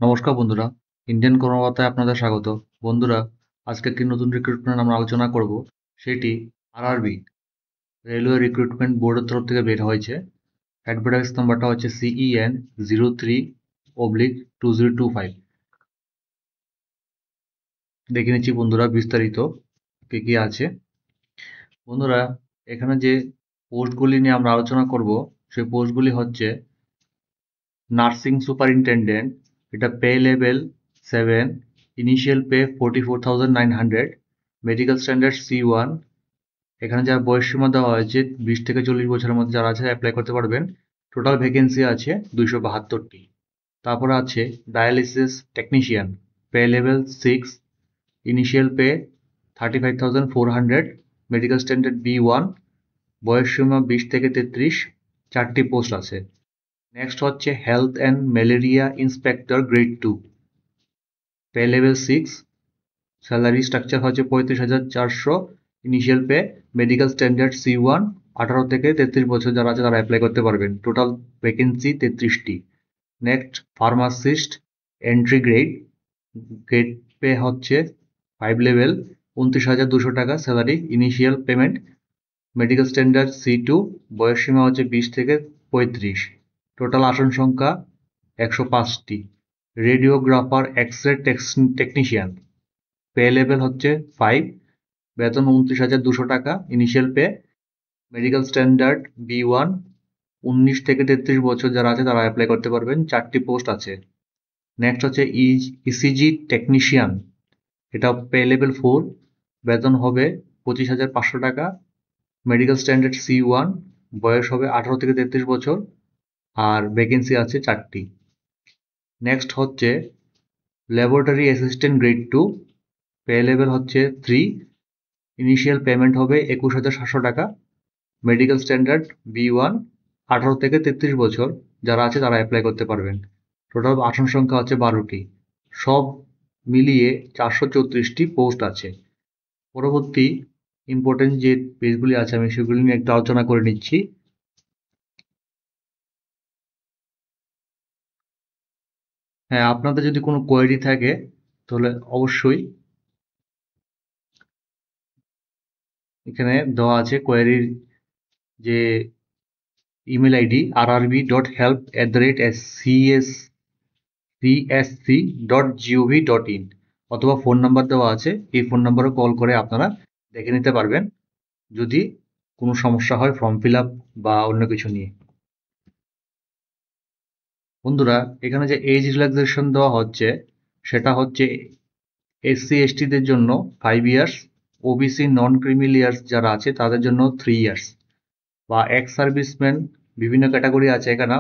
নমস্কার বন্ধুরা, ইন্ডিয়ান কর্মবার্তায় আপনাদের স্বাগত। বন্ধুরা, আজকে একটি নতুন রিক্রুটমেন্ট আমরা আলোচনা করব। সেটি আরআরবি রেলওয়ে রিক্রুটমেন্ট বোর্ডের তরফ থেকে বের হয়েছে। অ্যাডভার্টাইজ নাম্বারটা হচ্ছে CEN03/2025। দেখে নিচ্ছি বন্ধুরা বিস্তারিত কি কি আছে। বন্ধুরা, এখানে যে পোস্টগুলি নিয়ে আমরা আলোচনা করব সেই পোস্টগুলি হচ্ছে নার্সিং সুপারিনটেন্ডেন্ট, এটা pay level 7, initial pay 44,900, medical standard C1। এখানে যারা বয়সসীমা দেওয়া হয়েছে 20 থেকে 40 বছরের মধ্যে যারা আছে অ্যাপ্লাই করতে পারবেন। টোটাল ভ্যাকেন্সি আছে 272টি। তারপরে আছে dialysis technician, pay level 6, initial pay 35,400, medical standard B1, বয়সসীমা 20 থেকে 33, 4টি পোস্ট আছে। নেক্সট হচ্ছে health and malaria inspector grade 2, pay level 6, salary structure হচ্ছে 35,400, initial pay, medical standard C1, 18 থেকে 33 বছর যারা আছে তারা অ্যাপ্লাই করতে পারবেন। টোটাল ভ্যাকেন্সি 33টি। Next pharmacist entry grade, grade pay হচ্ছে 5 লেভেল, 29,200 টাকা salary, initial payment, medical standard C2, বয়সসীমা হচ্ছে 20 থেকে 35। টোটাল আসন সংখ্যা 105টি। Radiographer x-ray technician, pay level হচ্ছে 5, বেতন 29,200 টাকা, initial pay, medical standard B1, 19 থেকে 33 বছর যারা আছে তারা অ্যাপ্লাই করতে পারবেন। 4টি পোস্ট আছে। নেক্সট হচ্ছে ইসিজি টেকনিশিয়ান, এটা পে লেভেল 4, বেতন হবে 25,500 টাকা, মেডিকেল স্ট্যান্ডার্ড C1, বয়স হবে 18 থেকে 33 বছর, আর ভ্যাকেন্সি আছে 4টি। নেক্সট হচ্ছে laboratory assistant grade 2, pay level হচ্ছে 3, ইনিশিয়াল পেমেন্ট হবে 21,700 টাকা, মেডিকেল স্ট্যান্ডার্ড B1, 18 থেকে 33 বছর যারা আছে তারা অ্যাপ্লাই করতে পারবেন। টোটাল আসন সংখ্যা হচ্ছে 12টি। সব মিলিয়ে 434টি পোস্ট আছে। পরবর্তী ইম্পর্টেন্ট যে পেজগুলি আছে আমি সেগুলি নিয়ে একটু আলোচনা করে নিচ্ছি। হ্যাঁ, আপনাদের যদি কোনো কোয়েরি থাকে তাহলে অবশ্যই এখানে দেওয়া আছে কোয়েরির যে ইমেল আইডি rrb.help@csc.gov.in, অথবা ফোন নাম্বার দেওয়া আছে, এই ফোন নাম্বারে কল করে আপনারা দেখে নিতে পারবেন যদি কোনো সমস্যা হয় ফর্ম ফিল আপ বা অন্য কিছু নিয়ে। বন্ধুরা, এখানে যে এজ রিল্যাক্সেশন দেওয়া হচ্ছে সেটা হচ্ছে SC/ST-দের জন্য 5 ইয়ার্স, ওবিসি নন ক্রিমিলিয়ার্স যারা আছে তাদের জন্য 3 ইয়ার্স, বা এক্স সার্ভিসম্যান, বিভিন্ন ক্যাটাগরি আছে এখানে,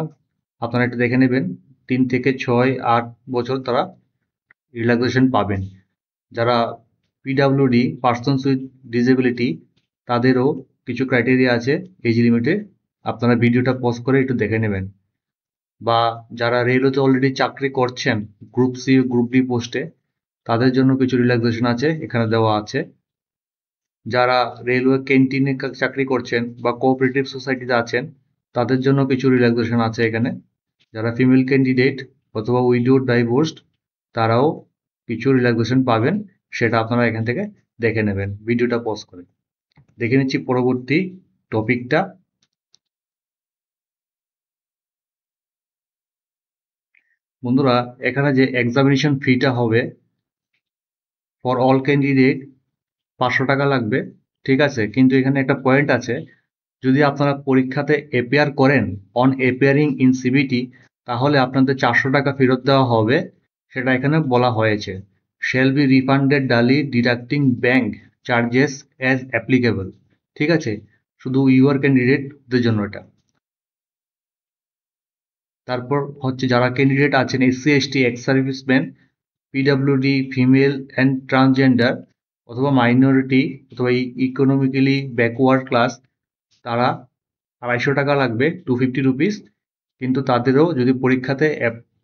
আপনারা একটু দেখে নেবেন। 3 থেকে 6-8 বছর তারা রিল্যাক্সেশন পাবেন। যারা পিডাব্লিউডি, পার্সনস উইথ ডিসেবিলিটি, তাদেরও কিছু ক্রাইটেরিয়া আছে এজ লিমিটে, আপনারা ভিডিওটা পজ করে একটু দেখে নেবেন। বা যারা রেলওয়েতে অলরেডি চাকরি করছেন গ্রুপ সি গ্রুপ ডি পোস্টে, তাদের জন্য কিছু রিল্যাক্সেশন আছে এখানে দেওয়া আছে। যারা রেলওয়ে ক্যান্টিনে চাকরি করছেন বা কোঅপারেটিভ সোসাইটিতে আছেন তাদের জন্য কিছু রিল্যাক্সেশন আছে এখানে। যারা ফিমেল ক্যান্ডিডেট অথবা উইডো ডাইভোর্সড তারাও কিছু রিল্যাক্সেশন পাবেন, সেটা আপনারা এখান থেকে দেখে নেবেন। ভিডিওটা পজ করে দেখে নিচ্ছি পরবর্তী টপিকটা। বন্ধুরা, এখানে যে এক্সামিনেশন ফিটা হবে ফর অল ক্যান্ডিডেট 500 টাকা লাগবে, ঠিক আছে। কিন্তু এখানে একটা পয়েন্ট আছে, যদি আপনারা পরীক্ষাতে অ্যাপিয়ার করেন অন অ্যাপিয়ারিং ইন সিবিটি, তাহলে আপনাদের 400 টাকা ফেরত দেওয়া হবে, সেটা এখানে বলা হয়েছে। শ্যাল বি রিফান্ডেড ডালি deducting bank charges as applicable, ঠিক আছে। শুধু ইউআর ক্যান্ডিডেটদের জন্য এটা। তারপর হচ্ছে যারা ক্যান্ডিডেট আছেন SC/ST, ex serviceman, PWD, female and transgender, অথবা মাইনরিটি, অথবা ইকোনমিক্যালি ব্যাকওয়ার্ড ক্লাস, তারা 250 টাকা লাগবে, 250 রুপিস। কিন্তু তাদেরও যদি পরীক্ষাতে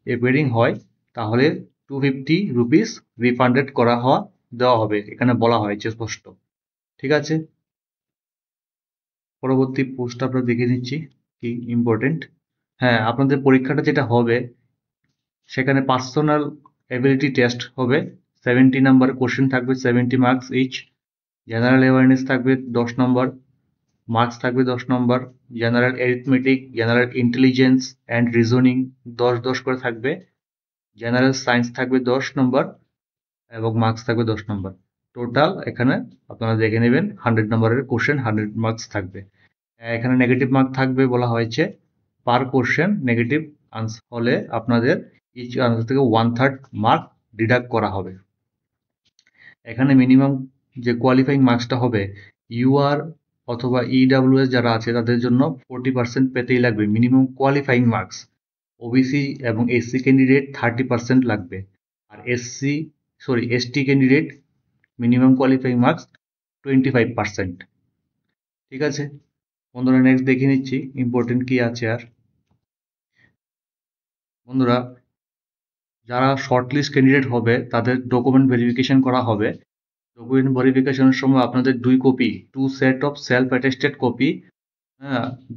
অ্যাপিয়ারিং হয় তাহলে 250 রুপিস রিফান্ডেড দেওয়া হবে, এখানে বলা হয়েছে স্পষ্ট, ঠিক আছে। পরবর্তী পোস্ট আমরা দেখে নিচ্ছি কি ইম্পর্টেন্ট। হ্যাঁ, আপনাদের পরীক্ষাটা যেটা হবে সেখানে পার্সোনাল এবিলিটি টেস্ট হবে, 70 নাম্বার কোশ্চেন থাকবে, 70 মার্কস ইচ। জেনারেল অ্যাওয়ারনেস থাকবে 10 নম্বর, মার্কস থাকবে 10 নম্বর। General arithmetic, general intelligence and reasoning 10 করে থাকবে। জেনারেল সায়েন্স থাকবে 10 নম্বর এবং মার্কস থাকবে 10 নম্বর। টোটাল এখানে আপনারা দেখে নেবেন 100 নম্বরের কোশ্চেন, 100 মার্কস থাকবে। এখানে নেগেটিভ মার্ক থাকবে, বলা হয়েছে পার কোশ্চেন নেগেটিভ আনসার হলে আপনাদের ইচ আনসার থেকে 1/3 মার্ক ডিডাক্ট করা হবে। এখানে মিনিমাম যে কোয়ালিফাইং মার্কসটা হবে, ইউআর অথবা ইডাব্লিউএস যারা আছে তাদের জন্য 40% পেতেই লাগবে মিনিমাম কোয়ালিফাইং মার্কস। ওবিসি এবং এসসি ক্যান্ডিডেট 30% লাগবে, আর ST candidate minimum qualifying marks 25%। ঠিক আছে বন্ধুরা, নেক্সট দেখে নিচ্ছি ইম্পর্টেন্ট কি আছে। আর বন্ধুরা, যারা শর্টলিস্ট ক্যান্ডিডেট হবে তাদের ডকুমেন্ট ভেরিফিকেশন করা হবে। ডকুমেন্ট ভেরিফিকেশনের সময় আপনাদের 2 copy, 2 set of self attested copy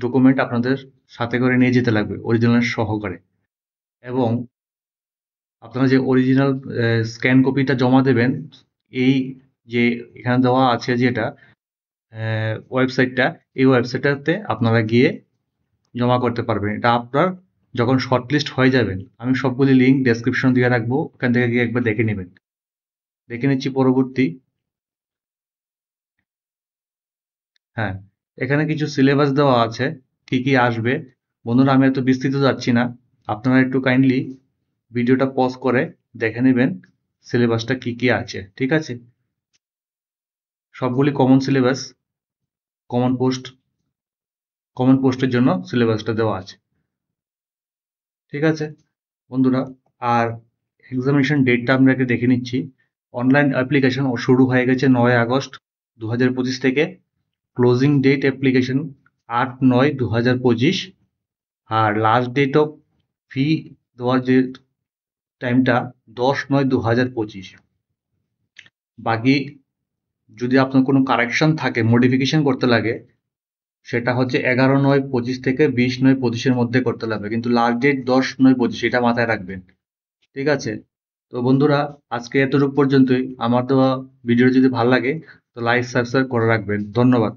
document আপনাদের সাথে করে নিয়ে যেতে লাগবে অরিজিনাল সহকারে। এবং আপনারা যে অরিজিনাল স্ক্যান কপিটা জমা দেবেন, এই যে এখানে দেওয়া আছে যেটা ওয়েবসাইটটা, এই ওয়েবসাইটটাতে আপনারা গিয়ে জমা করতে পারবেন। এটা আপনার যখন শর্টলিস্ট হয়ে যাবেন, আমি সবগুলি লিঙ্ক ডেসক্রিপশন দিয়ে রাখবো, ওখান থেকে গিয়ে একবার দেখে নেবেন। দেখে নিচ্ছি পরবর্তী। হ্যাঁ, এখানে কিছু সিলেবাস দেওয়া আছে কি কি আসবে। বন্ধুরা, আমি এত বিস্তৃত যাচ্ছি না, আপনারা একটু কাইন্ডলি ভিডিওটা পজ করে দেখে নেবেন সিলেবাসটা কি কি আছে। ঠিক আছে, সবগুলি কমন সিলেবাস, কমন পোস্টের জন্য সিলেবাসটা দেওয়া আছে। ঠিক আছে বন্ধুরা, আর এক্সামিনেশন ডেটটা আমরা দেখে নিচ্ছি। অনলাইন অ্যাপ্লিকেশন শুরু হয়ে গেছে 9 আগস্ট 2025 থেকে। Closing date application 8/9/2025। আর লাস্ট ডেট অফ ফি দেওয়ার যে টাইমটা 10/9/2025। বাকি যদি আপনার কোনো কারেকশন থাকে, মডিফিকেশন করতে লাগে, সেটা হচ্ছে 11/9/25 থেকে 20/9/25-এর মধ্যে করতে লাগবে, কিন্তু লাস্ট ডেট 10/9/25, এটা মাথায় রাখবেন। ঠিক আছে, তো বন্ধুরা আজকে এতটুকু পর্যন্তই। আমার দেওয়া ভিডিও যদি ভালো লাগে তো লাইক সাবস্ক্রাইব করে রাখবেন। ধন্যবাদ।